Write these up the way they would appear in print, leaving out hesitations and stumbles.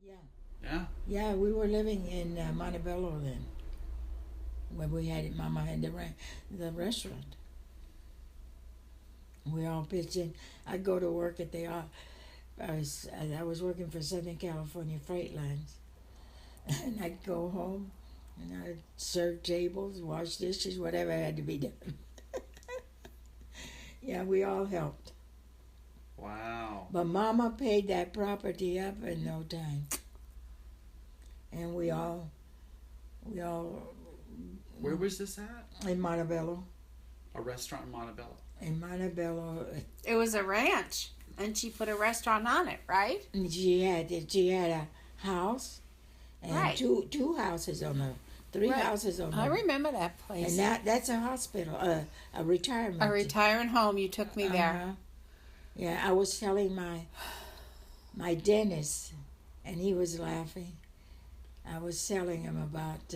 Yeah. Yeah. Yeah, we were living in Montebello then, when we had Mama had the restaurant. We all pitched in. I'd go to work at the I was working for Southern California Freight Lines, and I'd go home and I'd serve tables, wash dishes, whatever had to be done. Yeah, we all helped. Wow. But Mama paid that property up in no time, and we all Where was this at? in Montebello, A restaurant in Montebello. in Montebello. It was a ranch, and she put a restaurant on it, right? And she had a house and Right. two houses on the three Right. houses on I the remember that place. and that's a hospital, a retirement. A retirement home. You took me there. Uh-huh. Yeah, I was telling my dentist, and he was laughing. I was telling him about.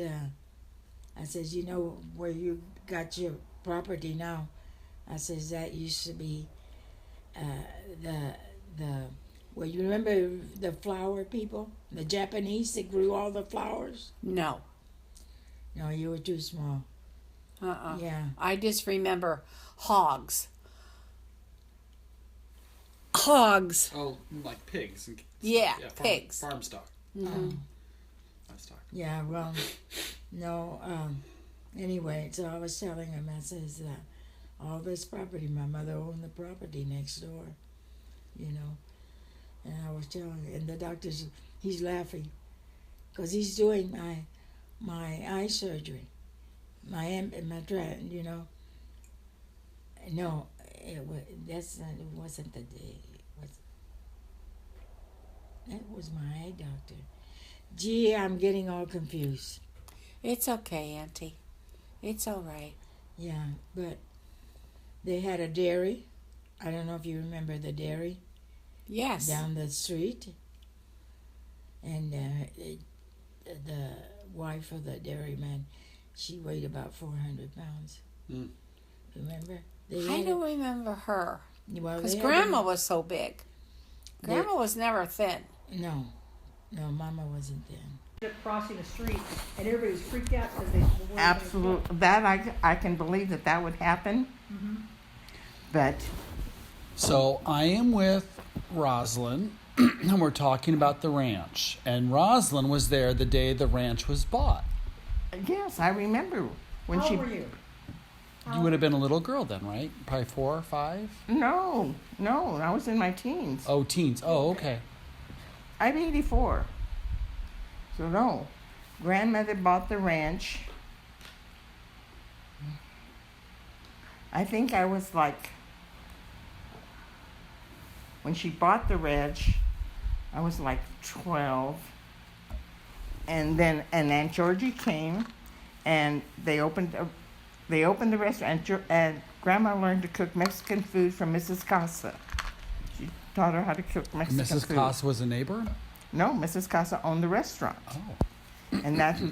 I says, you know where you got your property now. I says that used to be the well, you remember the flower people, the Japanese that grew all the flowers. No. No, you were too small. Yeah. I just remember hogs. Hogs. Oh, like pigs. Yeah, pigs. Farm stock. Livestock. Yeah, well, no, anyway, so I was telling him, I says, all this property, my mother owned the property next door, you know, and I was telling, and the doctor's, he's laughing, because he's doing my eye surgery, you know, no, it wasn't the day, that was my eye doctor. Gee, I'm getting all confused. It's okay, Auntie. It's all right. Yeah, but they had a dairy. I don't know if you remember the dairy Yes. down the street. And the wife of the dairyman, she weighed about 400 pounds. Mm. Remember? I don't remember her. Well, Because they had Grandma was so big. They- Grandma was never thin. No, Mama wasn't then. Crossing the street, and everybody was freaked out because they were worried. Absolutely, that I can believe that would happen. But So I am with Rosalind, and we're talking about the ranch. And Rosalind was there the day the ranch was bought. yes, I remember when How she. old were you? You would have been a little girl then, right? Probably 4 or 5? No, I was in my teens. Oh, teens. Oh, okay. I'm 84. So no, grandmother bought the ranch. I think I was like, when she bought the ranch, I was like 12. And then Aunt Georgie came, and they opened the restaurant, and Grandma learned to cook Mexican food from Mrs. Casa. She taught her how to cook Mexican Mrs. food. Casa was a neighbor? No, Mrs. Casa owned the restaurant, Oh. and that's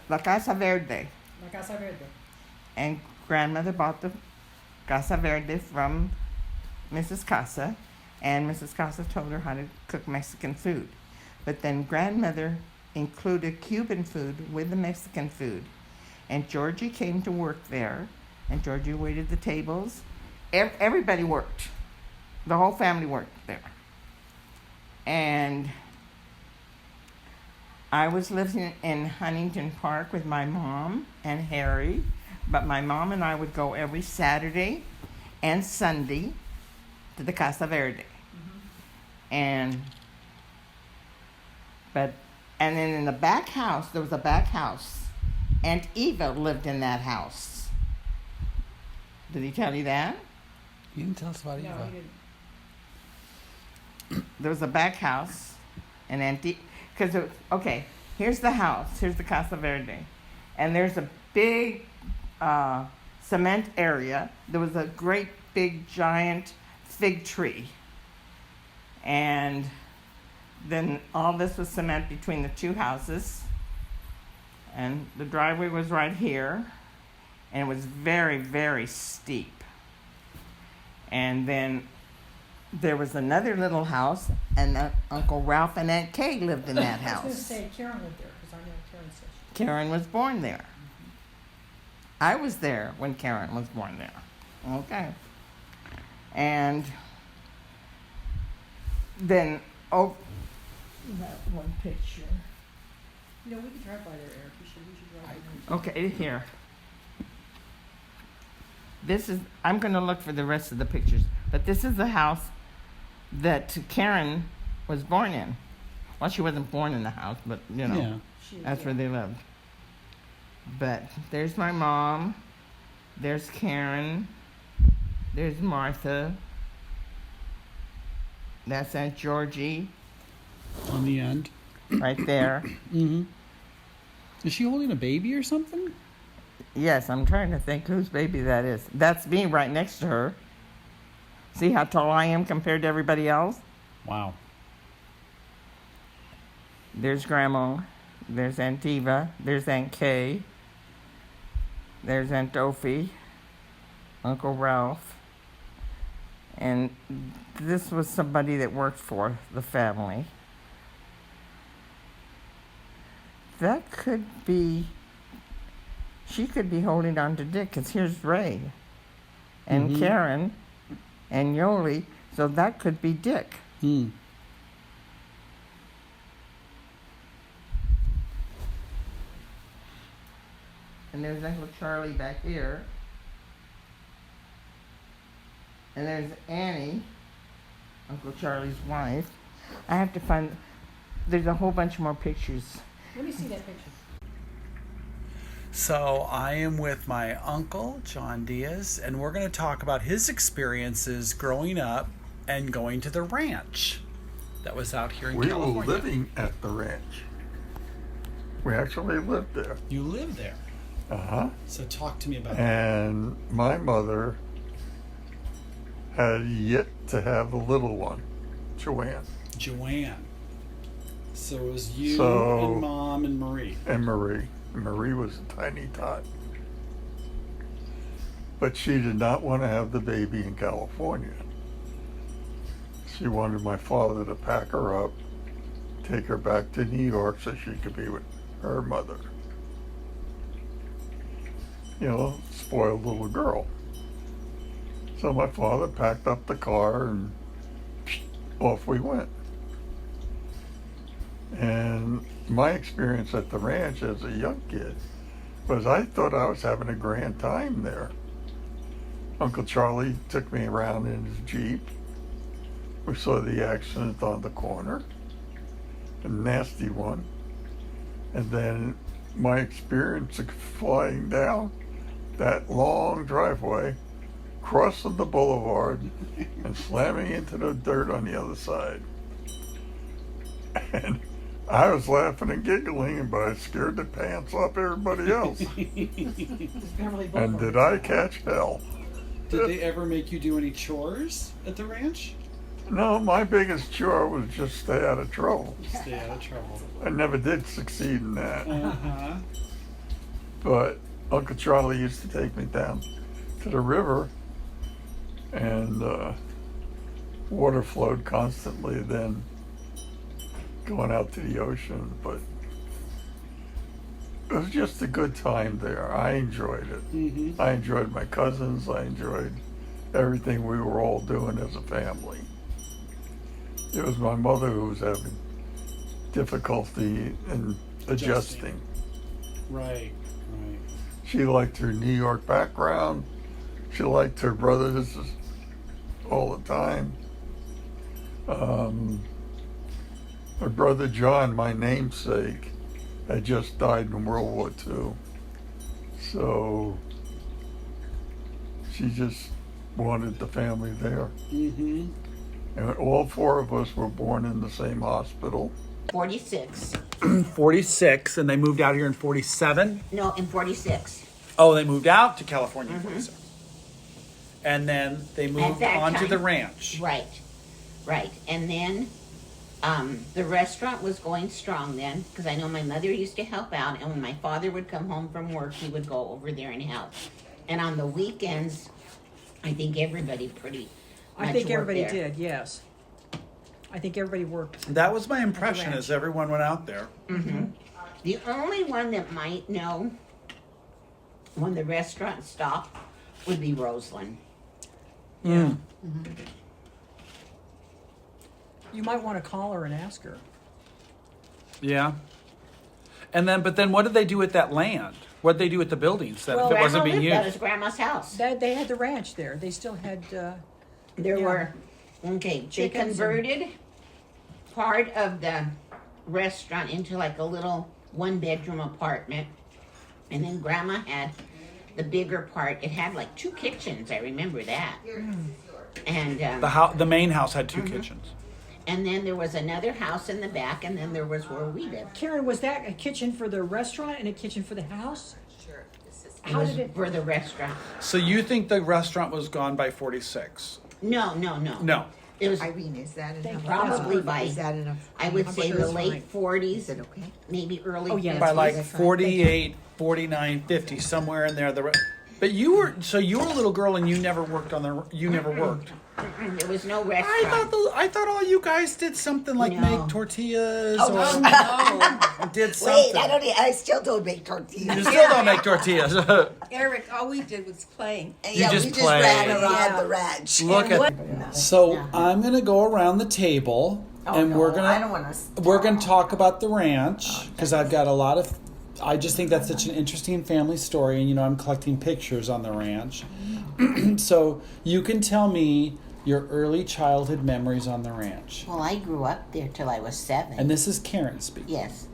La Casa Verde. La Casa Verde. And grandmother bought the Casa Verde from Mrs. Casa, and Mrs. Casa told her how to cook Mexican food. But then grandmother included Cuban food with the Mexican food. And Georgie came to work there, and Georgie waited the tables. Everybody worked. The whole family worked there. And I was living in Huntington Park with my mom and Harry, but my mom and I would go every Saturday and Sunday to the Casa Verde. And then in the back house, there was a back house. Aunt Eva lived in that house. Did he tell you that? You didn't tell us about No, Eva. he didn't. There was a back house, and okay, here's the house, here's the Casa Verde, and there's a big cement area. There was a great big giant fig tree, and then all this was cement between the two houses, and the driveway was right here, and it was very, very steep. And then there was another little house, and Uncle Ralph and Aunt Kay lived in that I was going to house. say Karen lived there because I know Karen said she. Karen was born there. I was there when Karen was born there. Okay. And then, that one picture. You know, we could drive by there, Eric. We should drive by there. Okay, here. This is, I'm going to look for the rest of the pictures, but this is the house that Karen was born in. Well, she wasn't born in the house, but, you know, Yeah. that's where they lived. But there's my mom. There's Karen. There's Martha. That's Aunt Georgie On the end. right there. Mm-hmm. Is she holding a baby or something? Yes, I'm trying to think whose baby that is. That's me right next to her. See how tall I am compared to everybody else? Wow. There's Grandma. There's Aunt Eva. There's Aunt Kay. There's Aunt Ophi. Uncle Ralph. And this was somebody that worked for the family. That could be, she could be holding on to Dick, because here's Ray and Mhm. Karen and Yoli, so that could be Dick. Hmm. And there's Uncle Charlie back here. And there's Annie, Uncle Charlie's wife. I have to find, there's a whole bunch more pictures. Let me see that picture. So I am with my uncle, John Diaz, and we're going to talk about his experiences growing up and going to the ranch that was out here in We California. were living at the ranch. We actually lived there. You live there. Uh-huh. So talk to me about that. And my mother had yet to have a little one, Joanne Joanne. So it was you So- and Mom and Marie. and Marie. And Marie was a tiny tot. But she did not want to have the baby in California. She wanted my father to pack her up, take her back to New York so she could be with her mother. You know, spoiled little girl. So my father packed up the car and off we went. And my experience at the ranch as a young kid was I thought I was having a grand time there. Uncle Charlie took me around in his Jeep. We saw the accident on the corner, a nasty one. And then my experience of flying down that long driveway, crossing the boulevard, and slamming into the dirt on the other side. And I was laughing and giggling, but I scared the pants off everybody else. Beverly And Boulevard. did I catch hell? Did they ever make you do any chores at the ranch? No, my biggest chore was just stay out of trouble. Stay out of trouble. I never did succeed in that. Uh-huh. But Uncle Charlie used to take me down to the river, and water flowed constantly then going out to the ocean. But it was just a good time there. I enjoyed it. Mm-hmm. I enjoyed my cousins. I enjoyed everything we were all doing as a family. It was my mother who was having difficulty in adjusting. Right, right. She liked her New York background. She liked her brothers all the time. My brother John, my namesake, had just died in World War II. So she just wanted the family there. Mm-hmm. And all four of us were born in the same hospital. 46. 46, and they moved out here in 47? No, in 46. Oh, they moved out to California in 47. And then they moved that on to time. the ranch. Right, right. And then the restaurant was going strong then, because I know my mother used to help out, and when my father would come home from work, he would go over there and help. And on the weekends, I think everybody pretty I think work everybody there. did, yes. I think everybody worked. That was my impression ranch. as everyone went out there. The only one that might know when the restaurant stopped would be Roseland. Yeah. You might want to call her and ask her. Yeah. But then what did they do with that land? What did they do with the buildings then Well, if it wasn't Grandma being lived, that used? was Grandma's house. They had the ranch there. They still had. There Yeah. were, okay, they Chickens and- converted part of the restaurant into like a little 1-bedroom apartment. And then Grandma had the bigger part. It had like 2 kitchens, I remember that. And The main house had 2 kitchens. and then there was another house in the back, and then there was where we lived. Karen, was that a kitchen for the restaurant and a kitchen for the house? It How was did it? for the restaurant. So you think the restaurant was gone by 46? No. No. It was Irene, is that enough? Thank you. probably by, Is that enough? I would I'm say sure the it's late fine. 40s, Is it okay? maybe early Oh, yeah, 50s. By like That's fine. 48, 49, 50, somewhere in there. But you were a little girl and you never worked you never worked. There was no restaurant. I thought all you guys did something like No. make tortillas or no. did something. Wait, I still don't make tortillas. You still don't make tortillas. Eric, all we did was play. Yeah, just we just play. ran around Yeah. the ranch. Look at. So I'm gonna go around the table and no, we're gonna I don't want to. we're gonna talk about the ranch because I've got a lot of. I just think that's such an interesting family story, and I'm collecting pictures on the ranch. So you can tell me your early childhood memories on the ranch. Well, I grew up there till I was 7. And this is Karen speaking. Yes.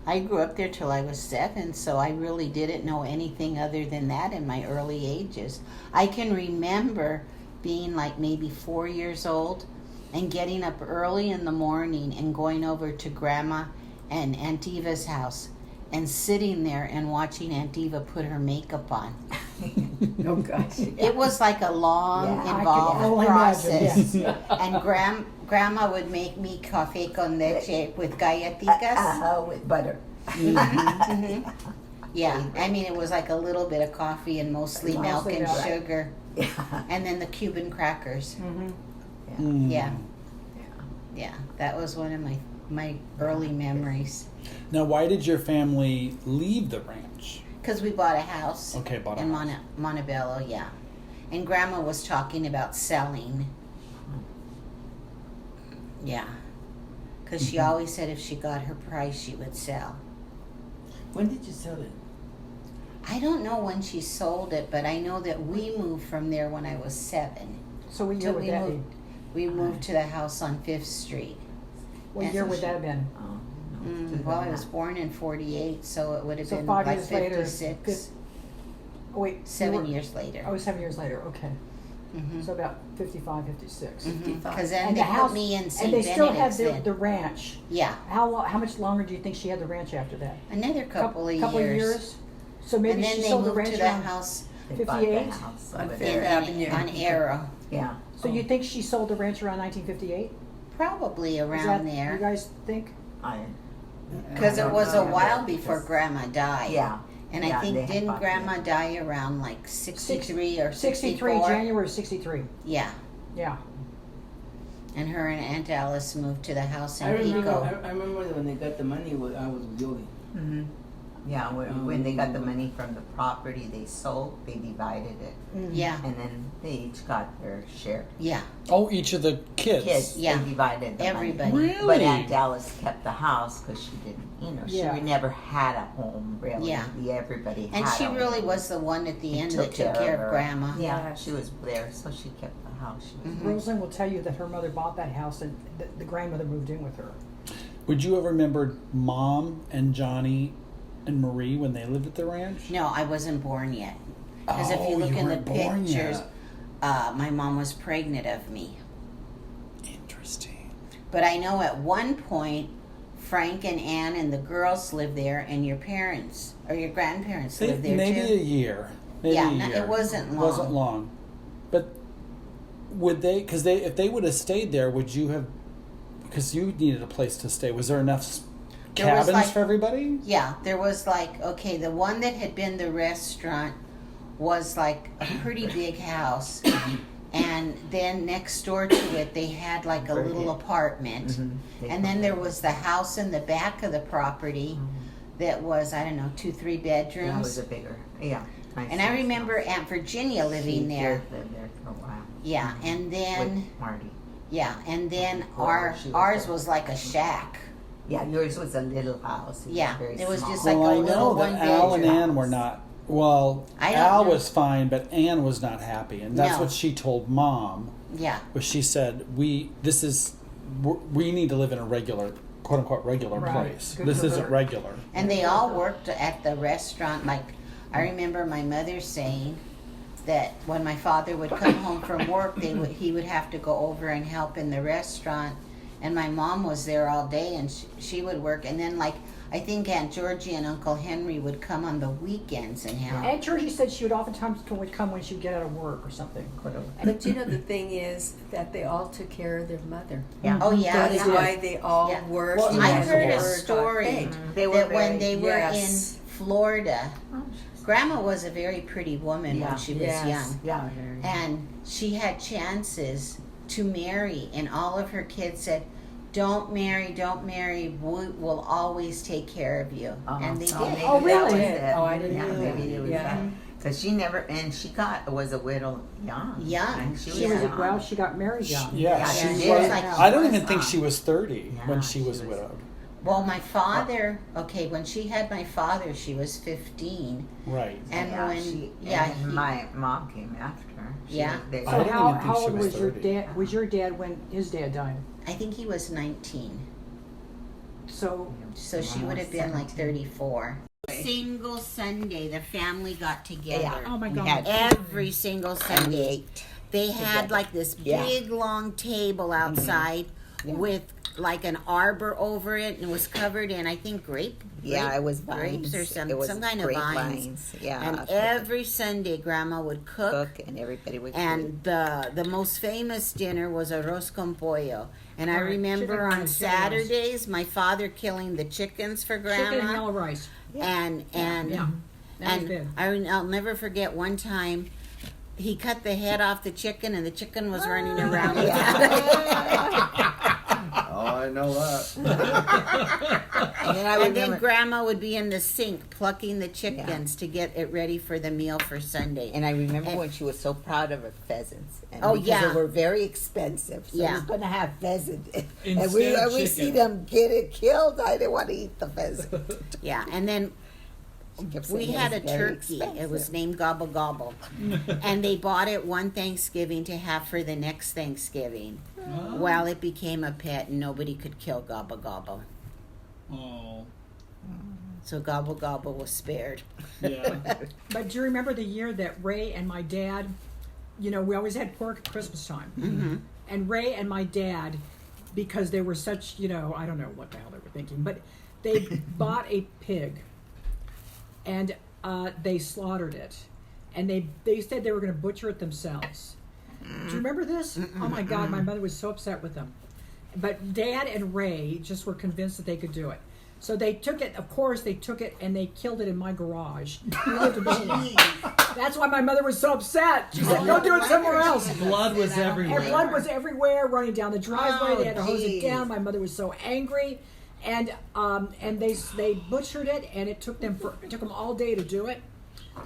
I grew up there till I was 7, so I really didn't know anything other than that in my early ages. I can remember being like maybe 4 years old and getting up early in the morning and going over to Grandma and Aunt Eva's house and sitting there and watching Aunt Eva put her makeup on. Oh gosh. It was like a long, Yeah, I could involved only process. imagine, And Grandma would make me café con leche with galletitas. With butter. Yeah, I mean, it was like a little bit of coffee and mostly milk Mostly and milk. sugar. Yeah. And then the Cuban crackers. Mm. Yeah. Yeah, that was one of my early memories. Now, why did your family leave the ranch? Because we bought a house Okay, bought a in house. Montebello, yeah. And Grandma was talking about selling. Yeah. Because she always said if she got her price, she would sell. When did you sell it? I don't know when she sold it, but I know that we moved from there when I was 7. So what year Till would we that be? moved, we moved to the house on 5th Street. What year would that have been? Oh, Well, I was born in 48, so it would have So been 5 like years later, 56. Oh wait, you 7 were- years later. Oh, 7 years later. Okay, Mhm. so about 55, 56. Because then And they the house, put me in and St. they still had Benedict's the then. ranch. Yeah, How much longer do you think she had the ranch after that? another couple of Couple years. So maybe And then she they sold the moved ranch to the around. house They bought the 58? house On over Fifth there. Avenue. on Arrow. Yeah. So you think she sold the ranch around 1958? Probably Is around that, there. You guys think? Because I it don't was know, a while but before because- Grandma died. Yeah. And Yeah, I think, they had didn't bought Grandma the- die around like 63 or 63, 64? January 63. Yeah. Yeah. And her and Aunt Alice moved to the house in I remember. Pico. I remember when they got the money. I was with Julie. Yeah, when they got the money from the property they sold, they divided it. Yeah, And then they each got their share. yeah. Oh, each of the kids. Kids, Yeah. they divided the Everybody. money. Really? But Aunt Dallas kept the house because she didn't, Yeah. she never had a home, really. Yeah. Everybody And had she a really home. was the one at the They end that took care of her. Grandma. Yeah, she was there, so she kept the house. She was Rosalind will tell you that her mother bought that house and the grandmother moved in with her. Would you have remembered Mom and Johnny and Marie when they lived at the ranch? No, I wasn't born yet. Because if you Oh, look you in the weren't born pictures, yet. my mom was pregnant of me. Interesting. But I know at one point, Frank and Ann and the girls lived there, and your parents or your grandparents lived there Maybe too. a year. Maybe Yeah, a no, year. it wasn't It wasn't long. long. But would they? Because if they would have stayed there, would you have? Because you needed a place to stay. Was there enough There was, cabins like- for everybody? Yeah, there was like, okay, the one that had been the restaurant was like a pretty big house. And then next door to it, they had like a little apartment. Mm-hmm. And then there was the house in the back of the property that was, I don't know, 2-3 bedrooms. That was a bigger, nice And I house. remember Aunt Virginia living there. She lived there for a while. Yeah, and then With Marty. Ours was like a shack. Yeah, yours was a little house. Yeah, very it was small. just like Well, a I know little that one Al and bedroom. Ann were not. Well, I don't Al know. was fine, but Ann was not happy, and that's No. what she told Mom. Yeah, Was she said we need to live in a regular, quote unquote, regular Right. place. Good This for isn't her. regular. and they all worked at the restaurant. Like, I remember my mother saying that when my father would come home from work, he would have to go over and help in the restaurant, and my mom was there all day, and she would work, and then like I think Aunt Georgie and Uncle Henry would come on the weekends and help. Aunt Georgie said she would oftentimes would come when she would get out of work or something. But you know, the thing is that they all took care of their mother. Yeah. Oh yeah, That is yeah. why they all Yeah. worked. Well, and I had heard a work, story paid. They were that when very- they were yes. in Florida, Grandma was a very pretty woman when she was Yes. young, Yeah. and she had chances to marry, and all of her kids said, "Don't marry, don't marry. We'll always take care of you," and they did. maybe Oh, that really? was it. Oh, I didn't know maybe that. it was Yeah. that. Because she never, and she was a widow young. Young. And She She was young. well. She got married young. Yeah, Yeah, she she was. was like- I don't she even was think not. she was 30 when Yeah, she was widowed. Well, my father. Okay, when she had my father, she was 15, Right. and when and my mom came after her. Yeah. I So don't how even think she old was was your 30. dad? Was your dad when his dad died? I think he was 19. So So she would have been like 34. Single Sunday, the family got together. Yeah. oh my We God. had- Every single And we Sunday. ate. They had together. like this Yeah. big long table outside with like an arbor over it, and it was covered in, I think, grape. Yeah, it was grapes vines. or some It was kind of grape vines. Yeah. And every Sunday, Grandma would cook. and everybody would And the most famous dinner was arroz con pollo. And I Right, remember chicken on rice, chicken rice. Saturdays, my father killing the chickens for chicken and Grandma. yellow rice. And Yeah, that was good. I'll never forget one time he cut the head off the chicken and the chicken was running around. Oh, I know that. And then I And then remember, Grandma would be in the sink plucking the chickens to get it ready for the meal for Sunday. and I remember when she was so proud of her pheasants. And Oh, because yeah. they were very expensive. So Yeah. I was going to have pheasant. And Instead we of see chicken. them get it killed. I didn't want to eat the pheasant. Yeah, and then She kept we saying it had a was very turkey. It was expensive. named Gobble Gobble. And they bought it one Thanksgiving to have for the next Thanksgiving. Well, it became a pet and nobody could kill Gobble Gobble. Oh. So Gobble Gobble was spared. Yeah. But do you remember the year that Ray and my dad, we always had pork at Christmas time. Mm-hmm. And Ray and my dad, because they were such, I don't know what the hell they were thinking, but they bought a pig and they slaughtered it. And they said they were going to butcher it themselves. Do you remember this? Oh my God, my mother was so upset with them. But Dad and Ray just were convinced that they could do it. So they took it, of course, and they killed it in my garage. We lived in Virginia. That's why my mother was so upset. She said, go do it somewhere else. Blood was everywhere. And blood was everywhere, running down the driveway. Oh, They had to hose it geez. down. My mother was so angry. And they butchered it, and it took them all day to do it.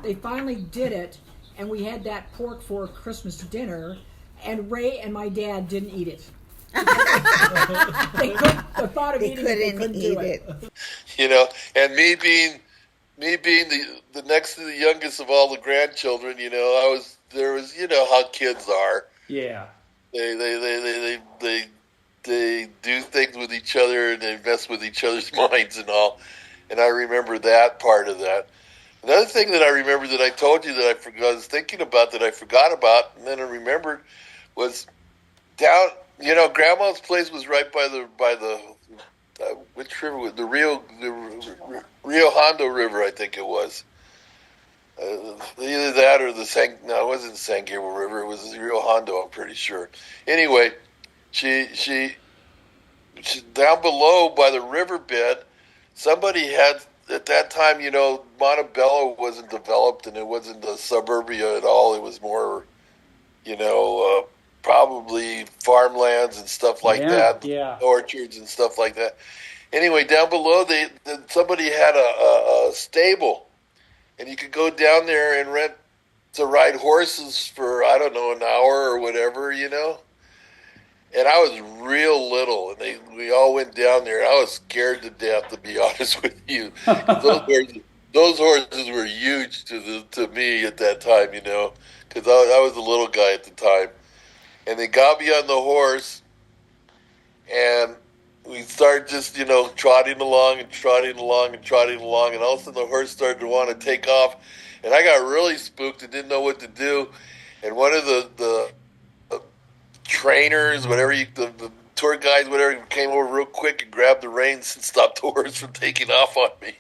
They finally did it, and we had that pork for Christmas dinner, and Ray and my dad didn't eat it. The thought of They eating it, they couldn't couldn't eat do it. And me being the next to the youngest of all the grandchildren, there was how kids are. Yeah. They do things with each other and they mess with each other's minds and all. And I remember that part of that. Another thing that I remember that I told you that I was thinking about that I forgot about, and then I remembered was down. Grandma's place was right by the which river was the Rio Hondo River, I think it was. Either that or it wasn't the San Gabriel River. It was the Rio Hondo, I'm pretty sure. Anyway, she down below by the riverbed, somebody had, at that time, Montebello wasn't developed and it wasn't the suburbia at all. It was more probably farmlands and stuff like that, Yeah. orchards and stuff like that. Anyway, down below, somebody had a stable, and you could go down there and rent to ride horses for, I don't know, an hour or whatever, And I was real little, and we all went down there. I was scared to death, to be honest with you. 'Cause those horses were huge to me at that time, because I was a little guy at the time. And they got me on the horse, and we started just, trotting along and trotting along and trotting along, and all of a sudden the horse started to want to take off, and I got really spooked and didn't know what to do. And one of the trainers, the tour guides, whatever, came over real quick and grabbed the reins and stopped the horse from taking off on me.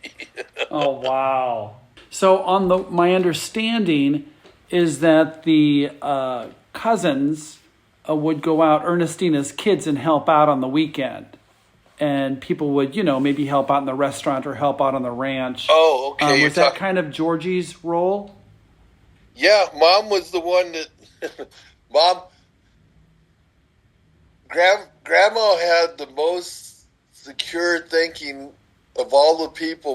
Oh, wow. So my understanding is that the cousins would go out, Ernestina's kids, and help out on the weekend. And people would, maybe help out in the restaurant or help out on the ranch. Oh, okay. Was that kind of Georgie's role? Yeah, Mom was the one that... Grandma had the most secure thinking of all the people.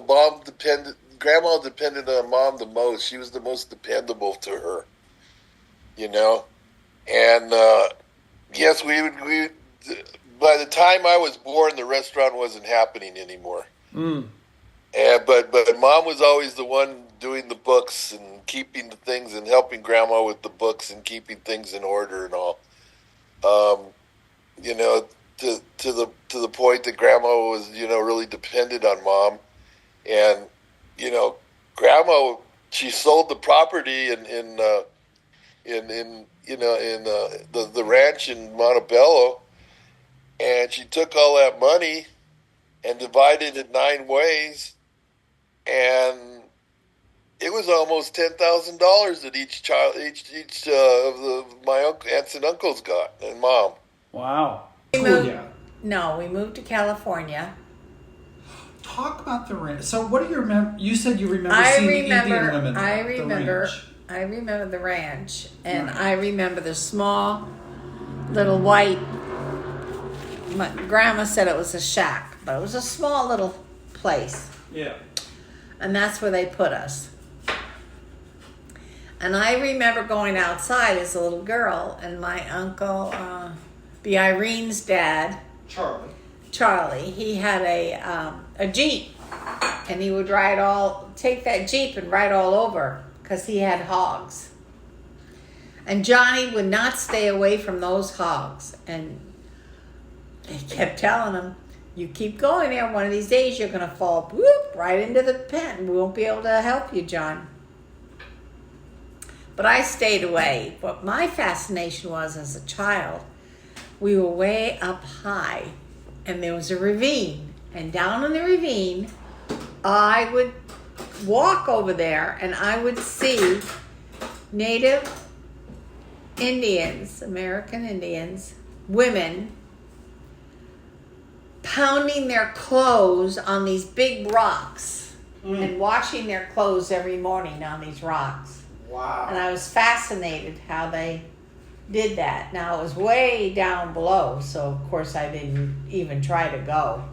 Grandma depended on Mom the most. She was the most dependable to her, And yes, by the time I was born, the restaurant wasn't happening anymore. Mm. But Mom was always the one doing the books and keeping the things and helping Grandma with the books and keeping things in order and all. To the point that Grandma was, really dependent on Mom. And, Grandma, she sold the property in the ranch in Montebello, and she took all that money and divided it 9 ways, and it was almost $10,000 that each of my aunts and uncles got, and Mom. Wow. We moved to California. Talk about the ranch. So what do you remember? You said you remember seeing the Indian women. I remember the ranch, and I remember the small little white. My grandma said it was a shack, but it was a small little place. Yeah. And that's where they put us. And I remember going outside as a little girl, and my uncle, the Irene's dad, Charlie, he had a Jeep, and he would take that Jeep and ride all over because he had hogs. And Johnny would not stay away from those hogs, and they kept telling him, "You keep going there, one of these days you're going to fall right into the pen. We won't be able to help you, John." But I stayed away. What my fascination was as a child, we were way up high, and there was a ravine. And down in the ravine, I would walk over there, and I would see Native Indians, American Indians, women, pounding their clothes on these big rocks and washing their clothes every morning on these rocks. Wow. And I was fascinated how they did that. Now, it was way down below, so of course I didn't even try to go.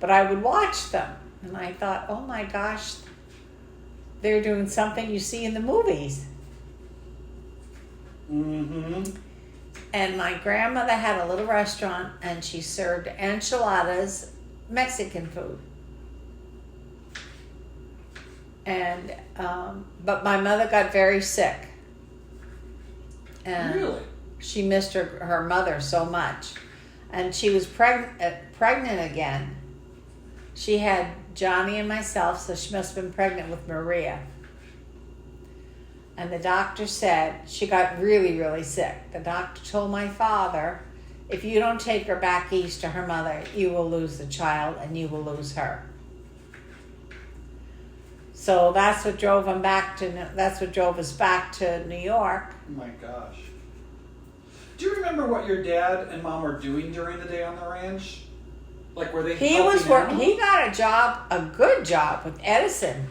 But I would watch them, and I thought, oh my gosh, they're doing something you see in the movies. Mm-hmm. And my grandmother had a little restaurant, and she served enchiladas, Mexican food. And but my mother got very sick. And Really? she missed her mother so much. And she was pregnant again. She had Johnny and myself, so she must have been pregnant with Maria. And the doctor said she got really, really sick. The doctor told my father, if you don't take her back east to her mother, you will lose the child and you will lose her. So that's what drove us back to New York. Oh my gosh. Do you remember what your dad and Mom were doing during the day on the ranch? Like, were they He got a good job with Edison.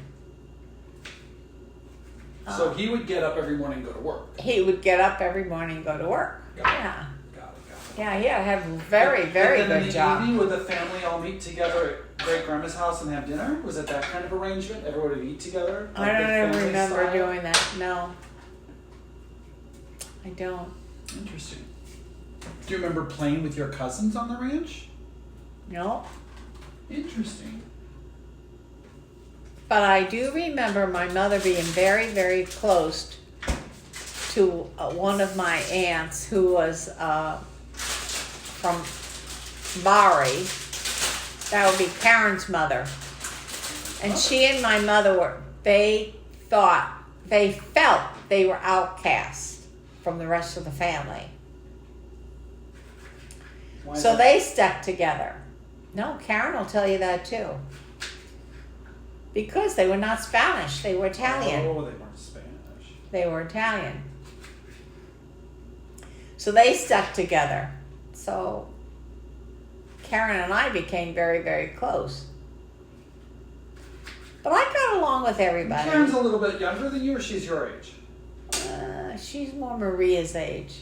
So he would get up every morning and go to work. He would get up every morning and go to work. Got it. Yeah. Got it. Yeah, he had a very, very But then good in the job. evening, would the family all meet together at great grandma's house and have dinner? Was it that kind of arrangement? Everybody would eat together? I Like don't the ever family remember style? doing that. No. I don't. Interesting. Do you remember playing with your cousins on the ranch? No. Interesting. But I do remember my mother being very, very close to one of my aunts who was from Bari. That would be Karen's mother. And she and my mother they felt they were outcasts from the rest of the family. Why is So that? they stuck together. No, Karen will tell you that too. Because they were not Spanish, they were Italian. Oh, they weren't Spanish. They were Italian. So they stuck together. So Karen and I became very, very close. But I got along with everybody. Karen's a little bit younger than you, or she's your age? She's more Maria's age.